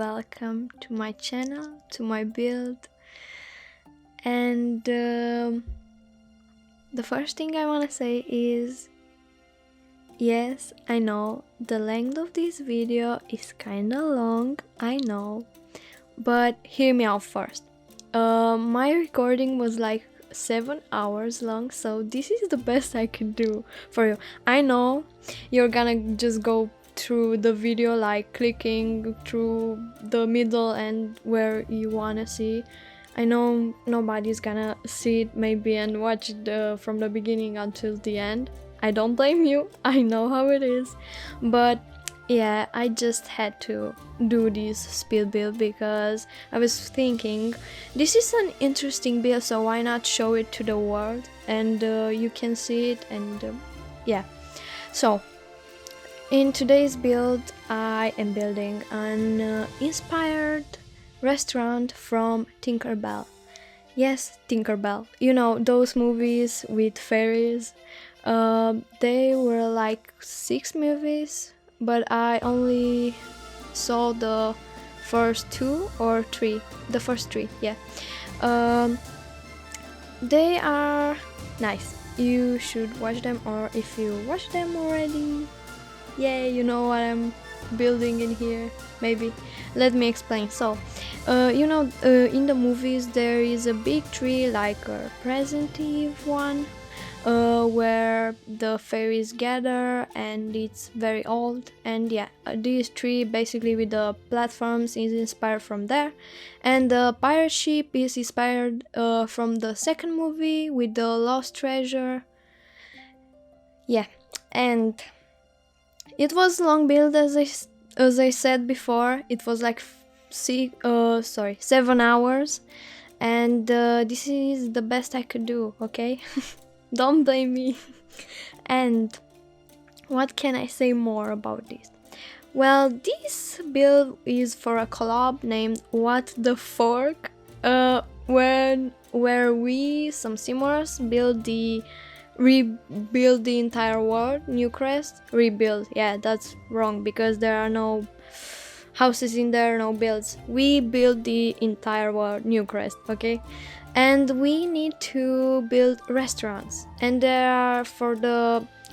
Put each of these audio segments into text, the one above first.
welcome to my channel, to my build. And the first thing I want to say is, yes, I know the length of this video is kinda long, I know, but hear me out first. My recording was like 7 hours long, so this is the best I could do for you. I know you're gonna just go through the video like clicking through the middle and where you wanna see. I know nobody's gonna see it maybe and watch it from the beginning until the end. I don't blame you, I know how it is, but yeah, I just had to do this speed build because I was thinking this is an interesting build, so why not show it to the world and you can see it. And yeah, so in today's build I am building an inspired restaurant from TinkerBell. Yes, TinkerBell, you know those movies with fairies. They were like 6 movies, but I only saw the first 2 or 3. The first 3, yeah. They are nice. You should watch them, or if you watch them already, yeah, you know what I'm building in here. Maybe let me explain. So in the movies there is a big tree, like a representative one, where the fairies gather, and it's very old. And yeah, this tree basically with the platforms is inspired from there, and the pirate ship is inspired from the second movie with the lost treasure. Yeah, and it was long build, as I said before. It was like 7 hours, and this is the best I could do, okay? Don't blame me. And what can I say more about this? Well, this build is for a collab named What the Fork, where we, some simmers, rebuild the entire world. New crest, rebuild. Yeah, that's wrong because there are no houses in there, no builds. We build the entire world, New crest, okay? And we need to build restaurants, and there are, for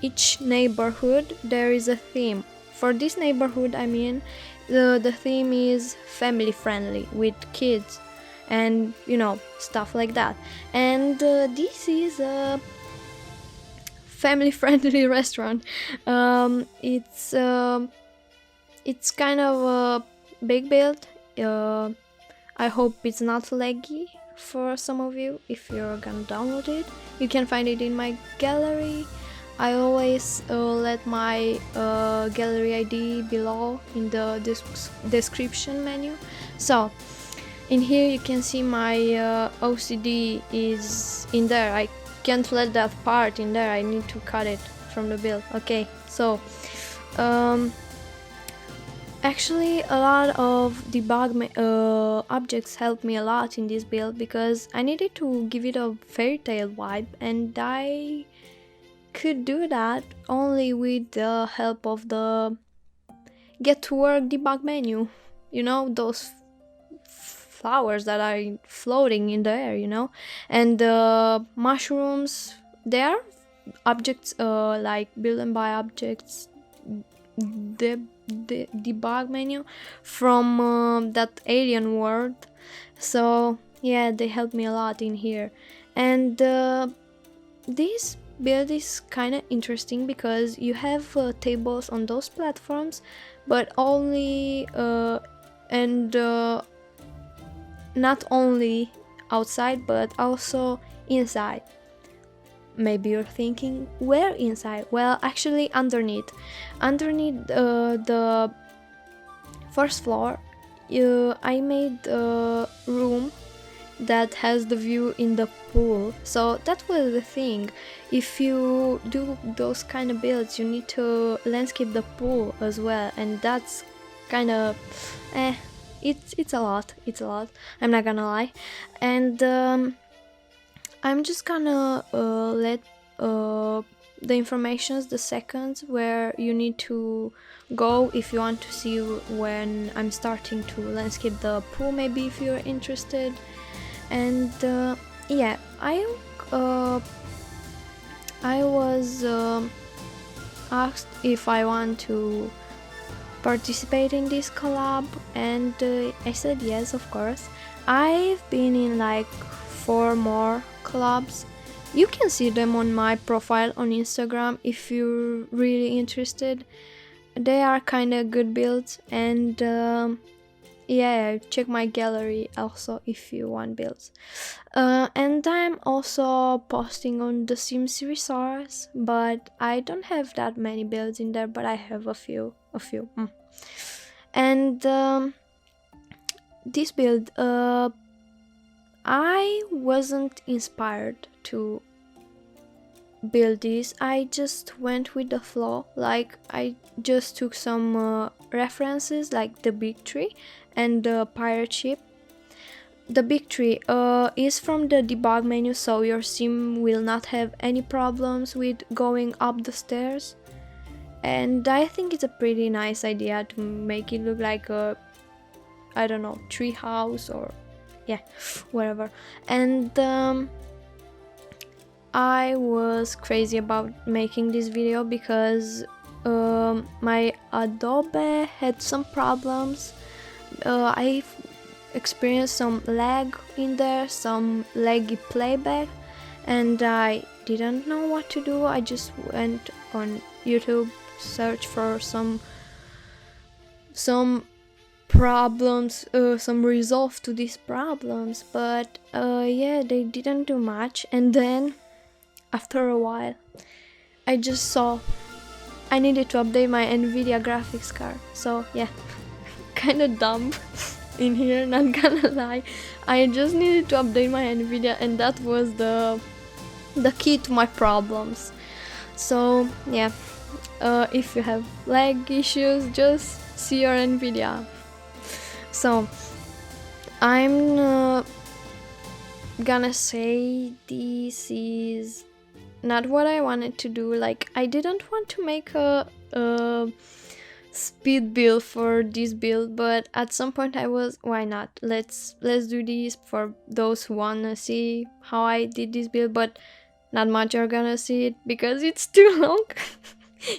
each neighborhood there is a theme. For this neighborhood, I mean, the theme is family friendly with kids and stuff like that. And this is a family friendly restaurant. It's kind of a big build. I hope it's not laggy for some of you. If you're gonna download it, you can find it in my gallery. I always let my gallery ID below in the description menu. So in here you can see my OCD is in there. I can't let that part in there, I need to cut it from the build. Okay, so actually, a lot of debug objects helped me a lot in this build because I needed to give it a Fairytale vibe, and I could do that only with the help of the get to work debug menu. You know, those flowers that are floating in the air, and the mushrooms, they are objects like build and buy objects. The debug menu from that alien world. So yeah, they helped me a lot in here. And this build is kind of interesting because you have tables on those platforms, but only not only outside but also inside. Maybe you're thinking, where inside? Well, actually underneath the first floor, I made a room that has the view in the pool. So that was the thing. If you do those kind of builds, you need to landscape the pool as well, and that's kind of it's a lot. I'm not gonna lie. And I'm just gonna let the informations, the seconds where you need to go if you want to see when I'm starting to landscape the pool, maybe if you're interested. And yeah, I was asked if I want to participate in this collab, and I said yes, of course. I've been in like 4 more collabs. You can see them on my profile on Instagram if you're really interested. They are kind of good builds, and yeah, check my gallery also if you want builds. And I'm also posting on the Sims resource, but I don't have that many builds in there, but I have a few. And this build, I wasn't inspired to build this. I just went with the flow. Like, I just took some references, like the big tree and the pirate ship. The big tree is from the debug menu, so your sim will not have any problems with going up the stairs. And I think it's a pretty nice idea to make it look like a, I don't know, tree house or yeah, whatever. And I was crazy about making this video because my Adobe had some problems. I experienced some lag in there, some laggy playback, and I didn't know what to do. I just went on YouTube, searched for some problems, some resolve to these problems, but yeah, they didn't do much. And then after a while I just saw I needed to update my Nvidia graphics card. So yeah, kind of dumb in here, not gonna lie. I just needed to update my Nvidia, and that was the key to my problems. So yeah, if you have lag issues, just see your Nvidia. So I'm gonna say this is not what I wanted to do. Like, I didn't want to make a speed build for this build, but at some point I was, why not, let's do this for those who wanna see how I did this build, but not much are gonna see it because it's too long.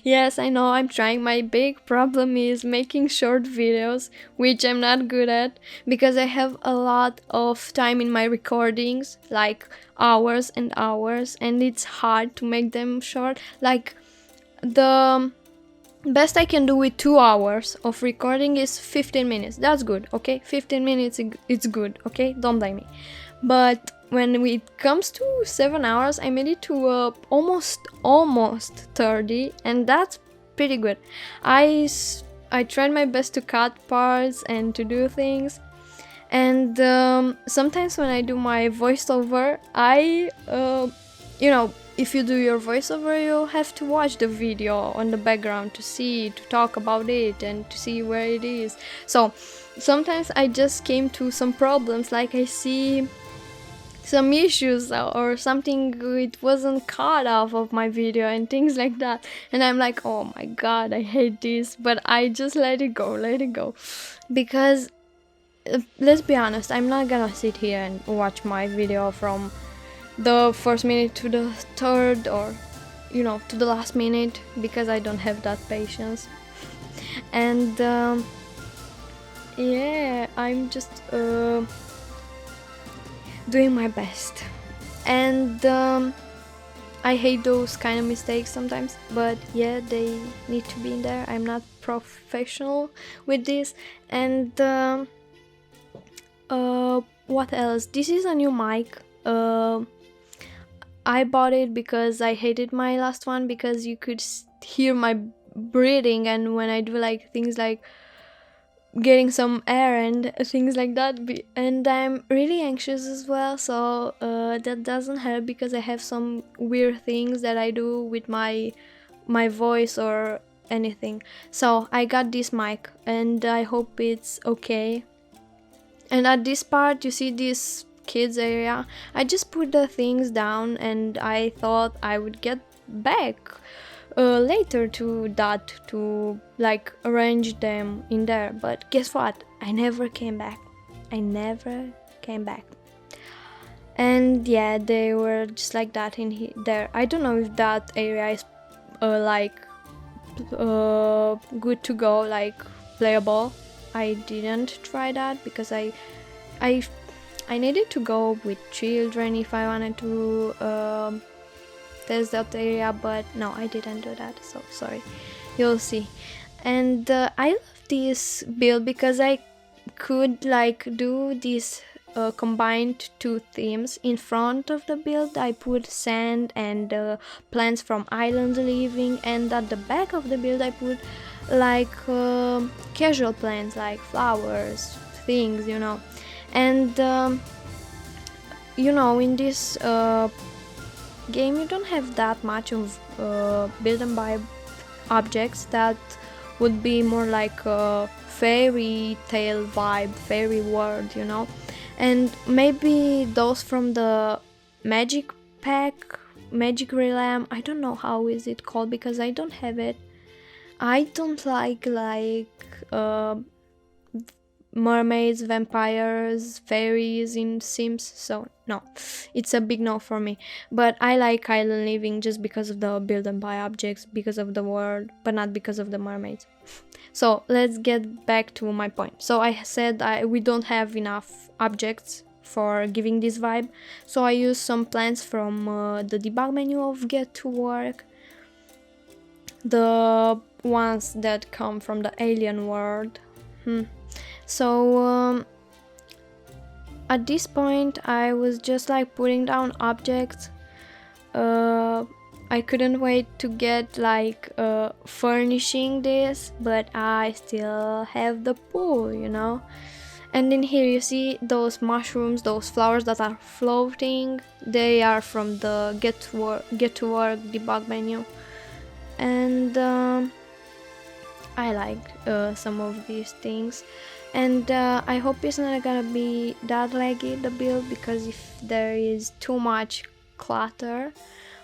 Yes, I know, I'm trying. My big problem is making short videos, which I'm not good at because I have a lot of time in my recordings, like hours and hours, and it's hard to make them short. Like, the best I can do with 2 hours of recording is 15 minutes. That's good, okay? 15 minutes, it's good, okay? Don't blame me. But when it comes to 7 hours, I made it to almost 30, and that's pretty good. I tried my best to cut parts and to do things, and sometimes when I do my voiceover, you know, if you do your voiceover, you have to watch the video on the background to see, to talk about it, and to see where it is. So sometimes I just came to some problems, like I see some issues or something, it wasn't cut off of my video and things like that, and I'm like, oh my god, I hate this, but I just let it go, because let's be honest, I'm not gonna sit here and watch my video from the first minute to the third, or you know, to the last minute, because I don't have that patience. And yeah, I'm just doing my best, and I hate those kind of mistakes sometimes, but yeah, they need to be in there. I'm not professional with this. And what else? This is a new mic. I bought it because I hated my last one, because you could hear my breathing, and when I do like things like getting some air and things like that, and I'm really anxious as well, so that doesn't help, because I have some weird things that I do with my voice or anything. So I got this mic, and I hope it's okay. And at this part, you see this kids area, I just put the things down, and I thought I would get back later to that, to like arrange them in there, but guess what, I never came back. And yeah, they were just like that in there. I don't know if that area is like good to go, like playable. I didn't try that because I needed to go with children if I wanted to test that area, but no, I didn't do that, so sorry. You'll see. And I love this build because I could like do this combined two themes. In front of the build I put sand and plants from island living, and at the back of the build I put like casual plants like flowers, things, you know. And you know, in this game you don't have that much of build and buy objects. That would be more like a fairy tale vibe, fairy world, you know. And maybe those from the magic pack, magic realm, I don't know how is it called because I don't have it. I don't like mermaids, vampires, fairies in Sims, so no, it's a big no for me. But I like island living just because of the build and buy objects, because of the world, but not because of the mermaids. So let's get back to my point. So I said we don't have enough objects for giving this vibe, so I use some plants from the debug menu of Get to Work, the ones that come from the alien world. So at this point I was just like putting down objects. I couldn't wait to get like furnishing this, but I still have the pool, you know. And in here you see those mushrooms, those flowers that are floating. They are from the Get to Work debug menu. And I like some of these things. And I hope it's not gonna be that laggy, the build, because if there is too much clutter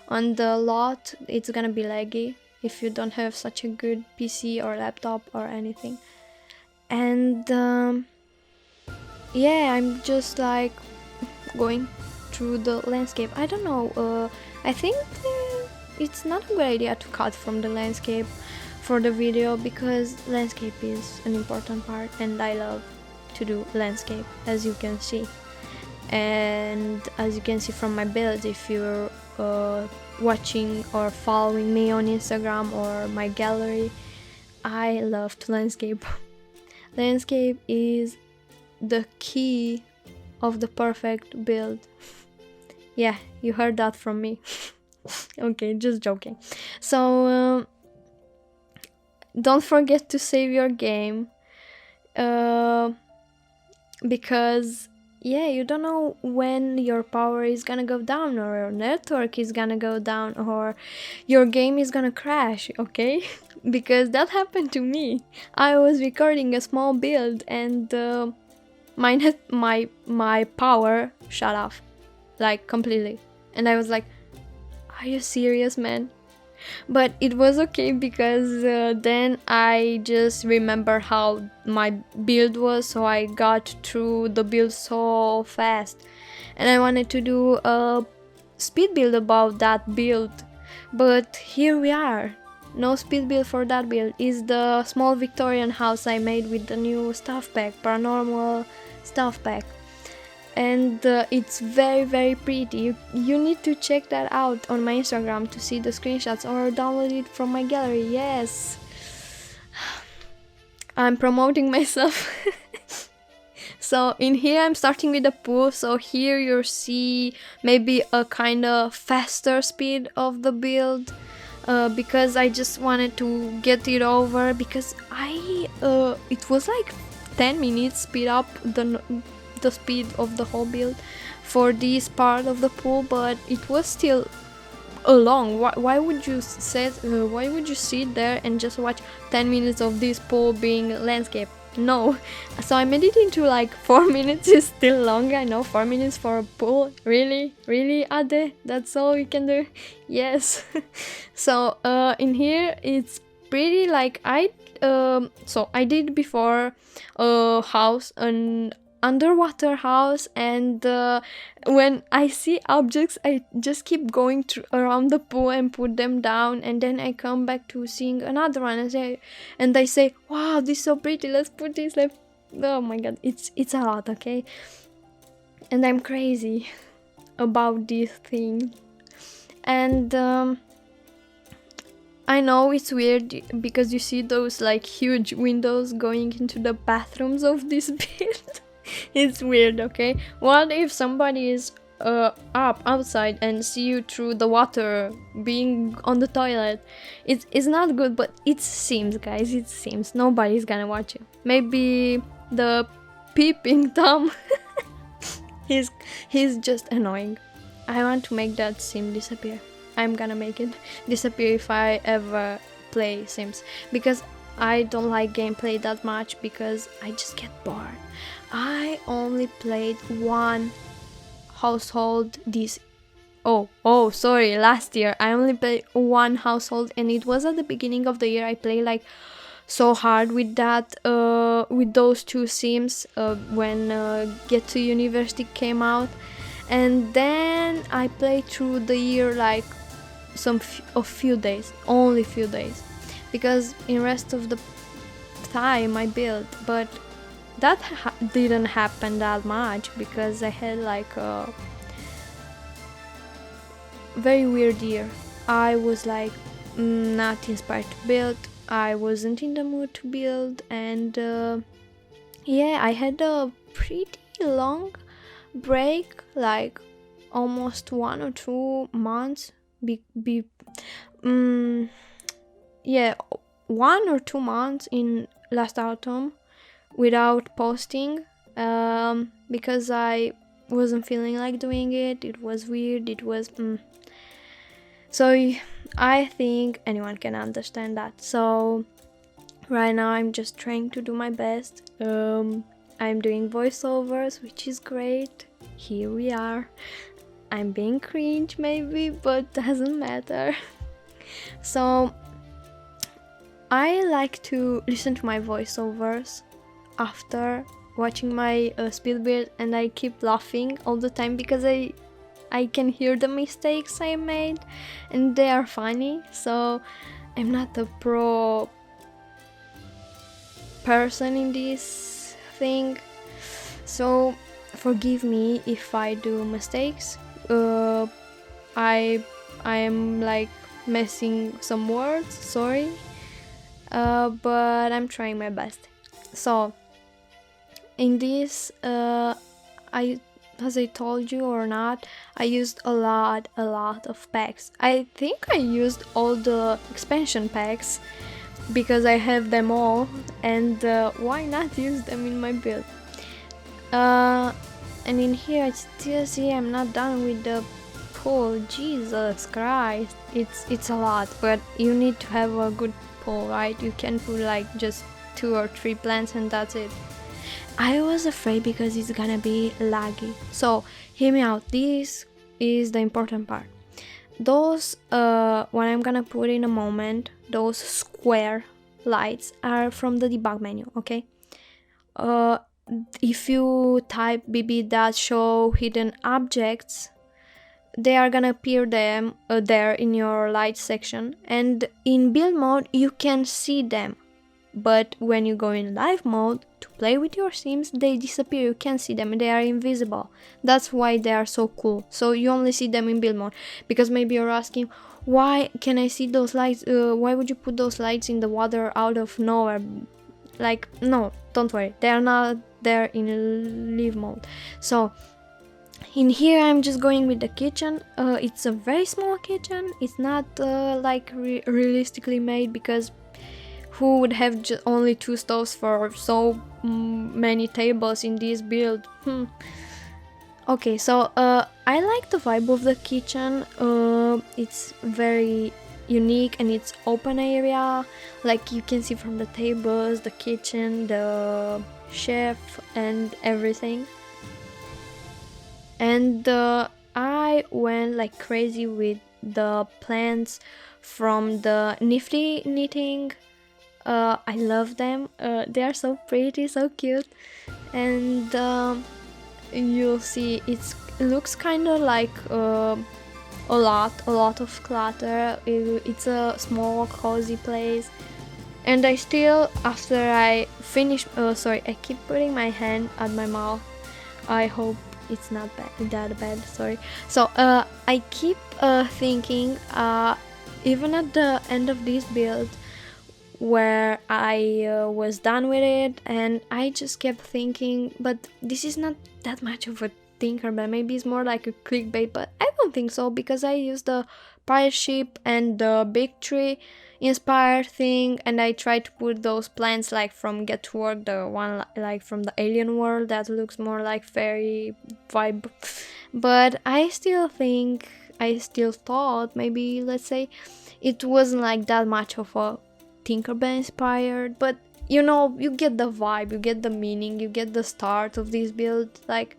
on the lot, it's gonna be laggy if you don't have such a good PC or laptop or anything. And yeah, I'm just like going through the landscape. I don't know, I think it's not a good idea to cut from the landscape for the video, because landscape is an important part and I love to do landscape, as you can see. And as you can see from my builds, if you're watching or following me on Instagram or my gallery, I love to landscape. Landscape is the key of the perfect build. Yeah, you heard that from me. Okay, just joking. So don't forget to save your game, because yeah, you don't know when your power is gonna go down, or your network is gonna go down, or your game is gonna crash, okay? Because that happened to me. I was recording a small build and my power shut off, like completely, and I was like, are you serious, man? But it was okay, because then I just remember how my build was, so I got through the build so fast. And I wanted to do a speed build about that build, but here we are. No speed build for that build. Is the small Victorian house I made with the new stuff pack, paranormal stuff pack. And it's very, very pretty. You need to check that out on my Instagram to see the screenshots, or download it from my gallery. Yes, I'm promoting myself. So in here I'm starting with the pool, so here you see maybe a kind of faster speed of the build, because I just wanted to get it over, because it was like 10 minutes speed up the speed of the whole build for this part of the pool, but it was still long. Why would you sit there and just watch 10 minutes of this pool being landscape? no. So I made it into like 4 minutes. Is still long, I know. 4 minutes for a pool, really Ade, that's all you can do? Yes. So in here it's pretty like so I did before a house, an underwater house, and when I see objects I just keep going around the pool and put them down, and then I come back to seeing another one and I say, wow, this is so pretty, let's put this, oh my god, it's a lot, okay? And I'm crazy about this thing. And I know it's weird because you see those like huge windows going into the bathrooms of this build. It's weird, okay? What if somebody is up outside and see you through the water being on the toilet? It's not good, but it seems, guys, it seems nobody's gonna watch you. Maybe the peeping Tom. he's just annoying. I want to make that sim disappear. I'm gonna make it disappear if I ever play Sims, because I don't like gameplay that much, because I just get bored. I only played one household last year. I only played one household, and it was at the beginning of the year. I played like so hard with that with those two sims when Get to University came out, and then I played through the year like few days, only few days, because in rest of the time I built, but that didn't happen that much because I had like a very weird year. I was like not inspired to build, I wasn't in the mood to build, and yeah, I had a pretty long break, like almost 1 or 2 months. Yeah, 1 or 2 months in last autumn without posting, because I wasn't feeling like doing it. It was weird, it was so I think anyone can understand that. So right now I'm just trying to do my best. I'm doing voiceovers, which is great. Here we are. I'm being cringe maybe, but doesn't matter. So I like to listen to my voiceovers after watching my speed build, and I keep laughing all the time because I can hear the mistakes I made and they are funny. So I'm not a pro person in this thing, so forgive me if I do mistakes. I am like messing some words, sorry, but I'm trying my best. So in this as I told you or not, I used a lot of packs. I think I used all the expansion packs because I have them all, and why not use them in my build? And in here I still see I'm not done with the pool. Jesus Christ, it's a lot, but you need to have a good pool, right? You can put like just 2 or 3 plants and that's it. I was afraid because it's gonna be laggy. So hear me out, this is the important part. Those what I'm gonna put in a moment, those square lights are from the debug menu, okay? If you type bb-show hidden objects, they are gonna appear them there in your light section, and in build mode you can see them, but when you go in live mode to play with your sims, they disappear. You can't see them, they are invisible. That's why they are so cool. So you only see them in build mode, because maybe you're asking, why can I see those lights? Why would you put those lights in the water out of nowhere? Like, no, don't worry, they are not there in live mode. So in here I'm just going with the kitchen. It's a very small kitchen. It's not like realistically made, because who would have only 2 stoves for so many tables in this build? Okay, so I like the vibe of the kitchen. It's very unique and it's open area, like you can see from the tables, the kitchen, the chef and everything. And I went like crazy with the plants from the Nifty Knitting. I love them. They are so pretty, so cute. And you'll see it looks kind of like a lot of clutter. It's a small cozy place. And I still, after I finish, sorry, I keep putting my hand at my mouth. I hope it's not that bad, sorry. So I keep thinking, even at the end of this build, where I was done with it, and I just kept thinking, but this is not that much of a TinkerBell, maybe it's more like a clickbait, but I don't think so, because I used the pirate ship and the big tree inspired thing, and I tried to put those plants like from Get to Work, the one like from the alien world that looks more like fairy vibe. But I still thought maybe, let's say, it wasn't like that much of a TinkerBell inspired, but you know, you get the vibe, you get the meaning, you get the start of this build, like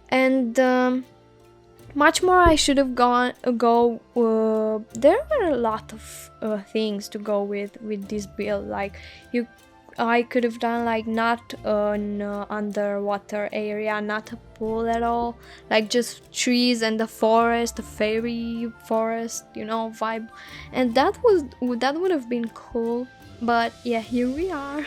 and much more I should have there were a lot of things to go with this build. Like I could have done like not an underwater area, not a pool at all, like just trees and the forest, the fairy forest, you know, vibe, and that would have been cool. But yeah, here we are.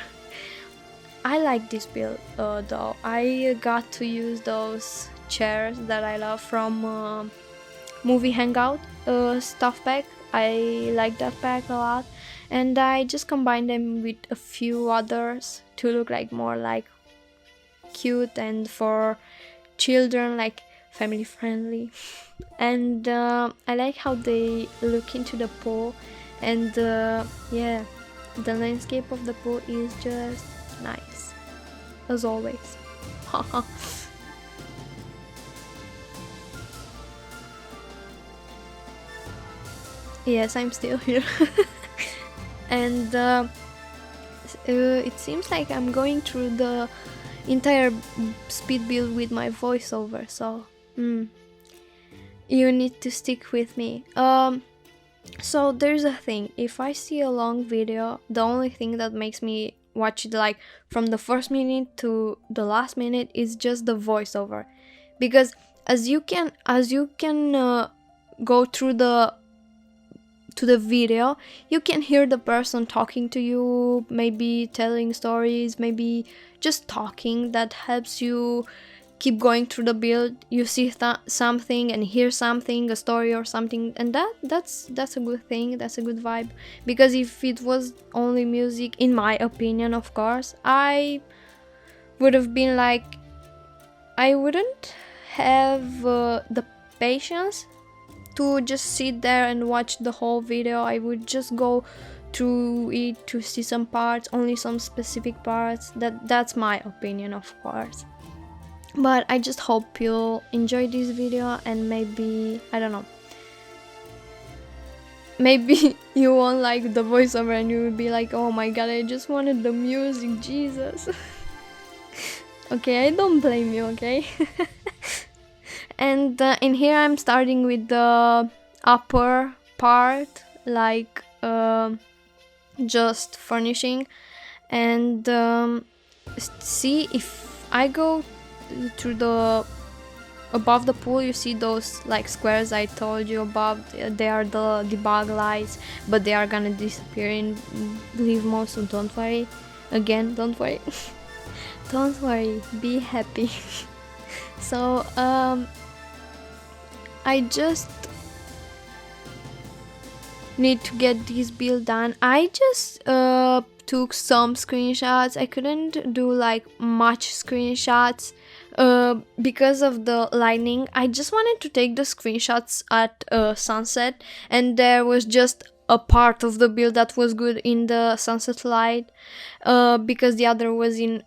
I like this build though. I got to use those chairs that I love from Movie Hangout stuff pack. I like that pack a lot, and I just combined them with a few others to look like more like cute and for children, like family friendly. And I like how they look into the pool, and yeah, the landscape of the pool is just nice, as always. Yes, I'm still here. And it seems like I'm going through the entire speed build with my voiceover, so you need to stick with me. So there's a thing, if I see a long video, the only thing that makes me watch it like from the first minute to the last minute is just the voiceover, because as you can go through the video, you can hear the person talking to you, maybe telling stories, maybe just talking. That helps you keep going through the build. You see something and hear something, a story or something, and that's a good thing, that's a good vibe. Because if it was only music, in my opinion, of course, I would have been like, I wouldn't have the patience to just sit there and watch the whole video. I would just go through it to see some parts, only some specific parts. That's my opinion, of course. But I just hope you'll enjoy this video, and maybe, I don't know, maybe you won't like the voiceover and you will be like, oh my god, I just wanted the music, Jesus. Okay, I don't blame you, okay? And in here I'm starting with the upper part, like just furnishing, and see, if I go through the above the pool, you see those like squares I told you above. They are the debug lights, but they are gonna disappear in leave mode, so don't worry. Again, don't worry. Don't worry, be happy. So I just need to get this build done. I just took some screenshots. I couldn't do like much screenshots because of the lightning. I just wanted to take the screenshots at sunset, and there was just a part of the build that was good in the sunset light, because the other was in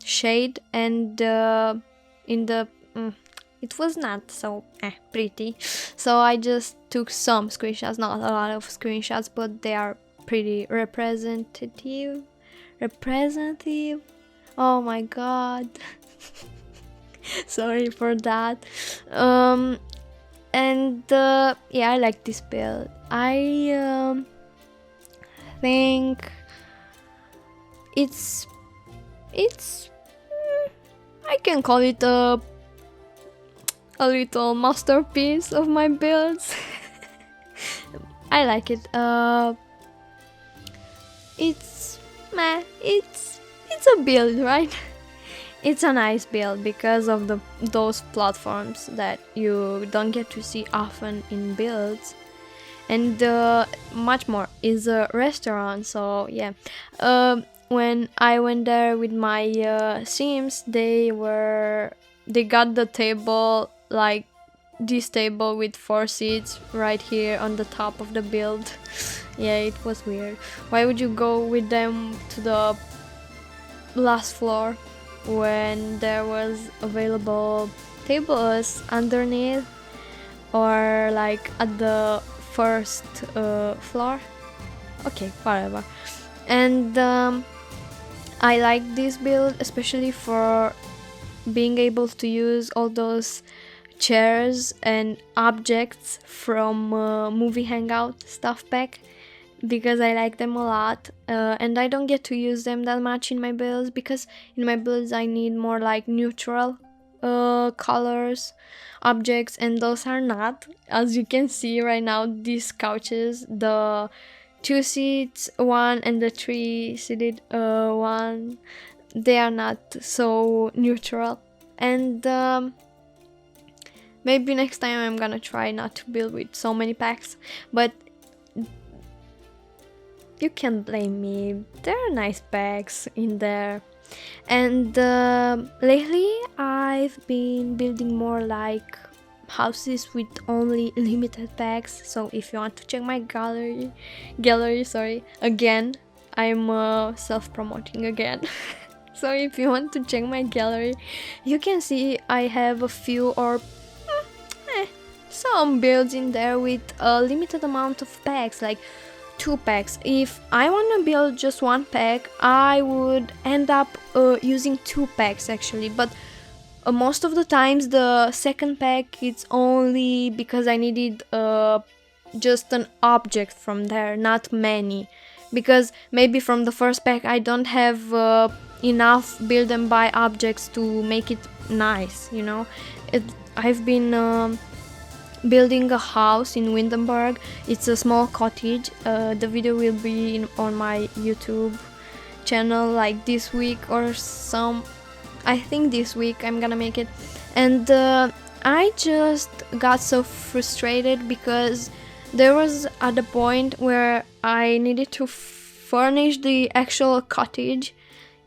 shade, and in the it was not so pretty. So I just took some screenshots, not a lot of screenshots, but they are pretty representative. Oh my god. Sorry for that. And yeah, I like this build. I think it's I can call it a little masterpiece of my builds. I like it. It's a build, right? It's a nice build because of those platforms that you don't get to see often in builds, and much more is a restaurant. So yeah, when I went there with my Sims, they got the table, like this table with 4 seats right here on the top of the build. Yeah, it was weird. Why would you go with them to the last floor when there was available tables underneath, or like at the first floor? Okay, whatever. And I like this build especially for being able to use all those chairs and objects from movie hangout stuff pack, because I like them a lot, and I don't get to use them that much in my builds, because in my builds I need more like neutral colors objects, and those are not. As you can see right now, these couches, the 2 seats one and the 3 seated one, they are not so neutral. And maybe next time I'm gonna try not to build with so many packs, but you can't blame me, there are nice packs in there. And lately I've been building more like houses with only limited packs. So if you want to check my gallery, sorry, again, I'm self-promoting again. So if you want to check my gallery, you can see I have a few or some builds in there with a limited amount of packs, like 2 packs. If I want to build just 1 pack, I would end up using 2 packs actually, but most of the times the second pack it's only because I needed just an object from there, not many, because maybe from the first pack I don't have enough build and buy objects to make it nice, you know. I've been building a house in Windenburg. It's a small cottage. The video will be on my YouTube channel like this week or I think this week I'm gonna make it. And I just got so frustrated because there was at a point where I needed to furnish the actual cottage.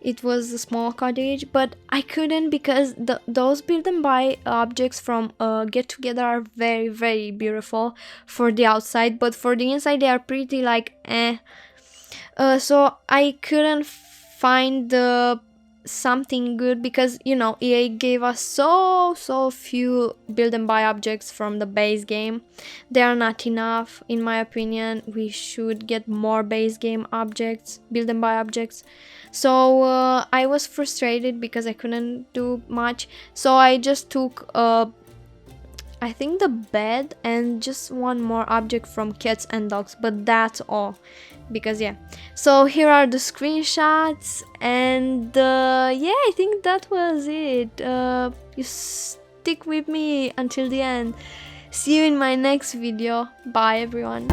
It was a small cottage, but I couldn't because those build and buy objects from Get Together are very, very beautiful for the outside, but for the inside they are pretty like eh. So I couldn't find something good because, you know, EA gave us so few build and buy objects from the base game. They are not enough in my opinion. We should get more base game objects, build and buy objects. So I was frustrated because I couldn't do much, so I just took I think the bed and just one more object from Cats and Dogs, but that's all. Because yeah, so here are the screenshots, and yeah, I think that was it. You stick with me until the end. See you in my next video. Bye everyone.